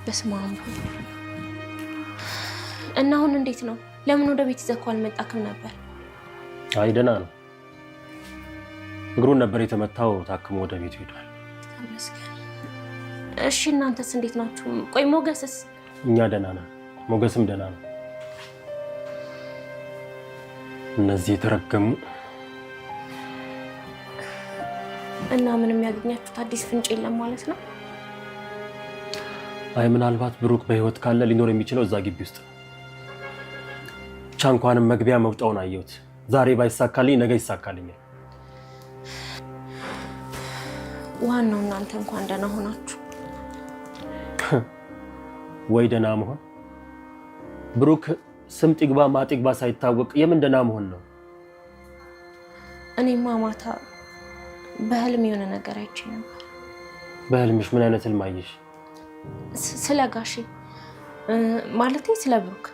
በስመ አብ እና አሁን እንዴት ነው? ለምን ወደ ቤት ይዘህ አልመጣክም ነበር? አይ ደህና ነው። እግሩን ነበር የተመታው፣ ታክሞ ወደ ቤት ሄዷል። ተመስገን። እሺ እናንተስ እንዴት ናችሁ? ቆይ ሞገስስ? እኛ ደህና ነን፣ ሞገስም ደህና ነው። እነዚህ የተረገሙ እና ምንም ያገኛችሁት አዲስ ፍንጭ የለም ማለት ነው? አይ ምናልባት ብሩክ በህይወት ካለ ሊኖር የሚችለው እዛ ግቢ ውስጥ ነው። ብቻ እንኳንም መግቢያ መውጣውን አየሁት። ዛሬ ባይሳካልኝ ነገ ይሳካልኛል። ዋናው እናንተ እንኳን ደህና ሆናችሁ። ወይ ደህና መሆን ብሩክ ስምጥ ይግባ ማጥ ይግባ ሳይታወቅ የምን ደህና መሆን ነው? እኔማ ማታ በህልም የሆነ ነገር አይቼ ነበር። በህልምሽ ምን አይነት ህልም አየሽ? ስለ ጋሼ ማለቴ ስለ ብሩክ